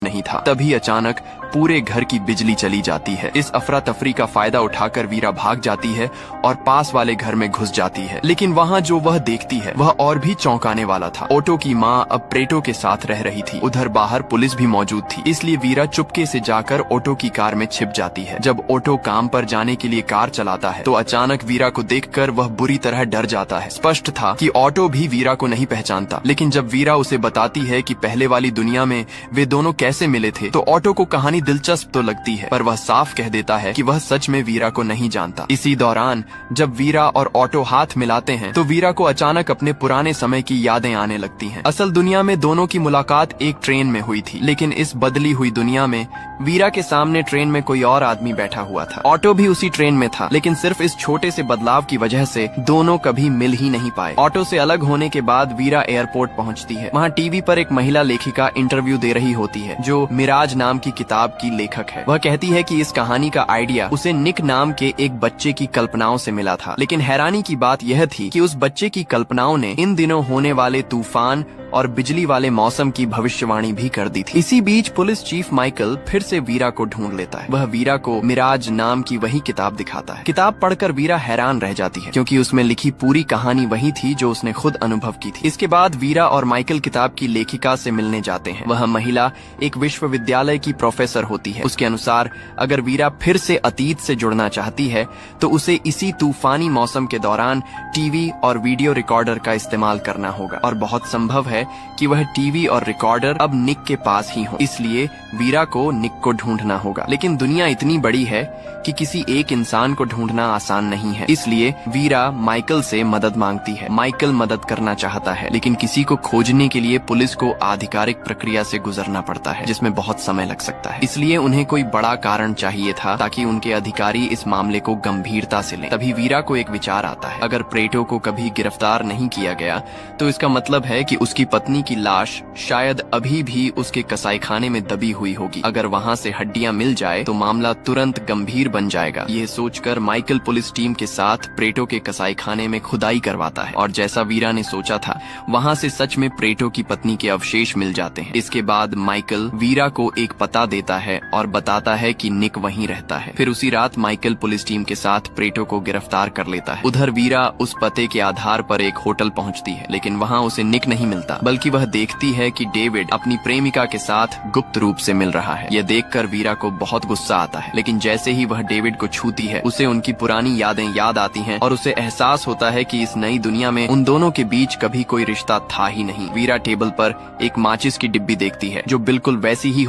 नहीं था। तभी अचानक पूरे घर की बिजली चली जाती है। इस अफरा तफरी का फायदा उठाकर वीरा भाग जाती है और पास वाले घर में घुस जाती है। लेकिन वहाँ जो वह देखती है वह और भी चौंकाने वाला था। ऑटो की माँ अब प्रेटो के साथ रह रही थी। उधर बाहर पुलिस भी मौजूद थी, इसलिए वीरा चुपके से जाकर ऑटो की कार में छिप जाती है। जब ऑटो काम पर जाने के लिए कार चलाता है तो अचानक वीरा को देखकर वह बुरी तरह डर जाता है। स्पष्ट था कि ऑटो भी वीरा को नहीं पहचानता। लेकिन जब वीरा उसे बताती है कि पहले वाली दुनिया में वे दोनों कैसे मिले थे तो ऑटो को कहानी दिलचस्प तो लगती है, पर वह साफ कह देता है कि वह सच में वीरा को नहीं जानता। इसी दौरान जब वीरा और ऑटो हाथ मिलाते हैं तो वीरा को अचानक अपने पुराने समय की यादें आने लगती हैं। असल दुनिया में दोनों की मुलाकात एक ट्रेन में हुई थी, लेकिन इस बदली हुई दुनिया में वीरा के सामने ट्रेन में कोई और आदमी बैठा हुआ था। ऑटो भी उसी ट्रेन में था, लेकिन सिर्फ इस छोटे से बदलाव की वजह से दोनों कभी मिल ही नहीं पाए। ऑटो से अलग होने के बाद वीरा एयरपोर्ट पहुंचती है। वहां टीवी पर एक महिला लेखिका इंटरव्यू दे रही होती है जो मिराज नाम की किताब की लेखक है। वह कहती है कि इस कहानी का आइडिया उसे निक नाम के एक बच्चे की कल्पनाओं से मिला था। लेकिन हैरानी की बात यह थी कि उस बच्चे की कल्पनाओं ने इन दिनों होने वाले तूफान और बिजली वाले मौसम की भविष्यवाणी भी कर दी थी। इसी बीच पुलिस चीफ माइकल फिर से वीरा को ढूंढ लेता है। वह वीरा को मिराज नाम की वही किताब दिखाता है। किताब पढ़कर वीरा हैरान रह जाती है, क्योंकि उसमें लिखी पूरी कहानी वही थी जो उसने खुद अनुभव की थी। इसके बाद वीरा और माइकल किताब की लेखिका से मिलने जाते हैं। वह महिला एक विश्वविद्यालय की प्रोफेसर होती है। उसके अनुसार अगर वीरा फिर से अतीत से जुड़ना चाहती है तो उसे इसी तूफानी मौसम के दौरान टीवी और वीडियो रिकॉर्डर का इस्तेमाल करना होगा, और बहुत संभव है कि वह टीवी और रिकॉर्डर अब निक के पास ही हो। इसलिए वीरा को निक को ढूंढना होगा। लेकिन दुनिया इतनी बड़ी है कि किसी एक इंसान को ढूंढना आसान नहीं है। इसलिए वीरा माइकल से मदद मांगती है। माइकल मदद करना चाहता है, लेकिन किसी को खोजने के लिए पुलिस को आधिकारिक प्रक्रिया से गुजरना पड़ता है, जिसमें बहुत समय लग सकता है। इसलिए उन्हें कोई बड़ा कारण चाहिए था ताकि उनके अधिकारी इस मामले को गंभीरता से लें। तभी वीरा को एक विचार आता है। अगर प्रेटो को कभी गिरफ्तार नहीं किया गया तो इसका मतलब है कि उसकी पत्नी की लाश शायद अभी भी उसके कसाईखाने में दबी हुई होगी। अगर वहाँ से हड्डियां मिल जाए तो मामला तुरंत गंभीर बन जाएगा। ये सोचकर माइकल पुलिस टीम के साथ प्रेटो के कसाईखाने में खुदाई करवाता है, और जैसा वीरा ने सोचा था वहाँ से सच में प्रेटो की पत्नी के अवशेष मिल जाते हैं। इसके बाद माइकल वीरा को एक पता देता है और बताता है कि निक वहीं रहता है। फिर उसी रात माइकल पुलिस टीम के साथ प्रेटो को गिरफ्तार कर लेता है। उधर वीरा उस पते के आधार पर एक होटल पहुँचती है, लेकिन वहाँ उसे निक नहीं मिलता, बल्कि वह देखती है कि डेविड अपनी प्रेमिका के साथ गुप्त रूप से मिल रहा है। यह देखकर वीरा को बहुत गुस्सा आता है, लेकिन जैसे ही वह डेविड को छूती है उसे उनकी पुरानी यादें याद आती हैं और उसे एहसास होता है कि इस नई दुनिया में उन दोनों के बीच कभी कोई रिश्ता था ही नहीं। वीरा टेबल पर एक माचिस की डिब्बी देखती है जो बिल्कुल वैसी ही होती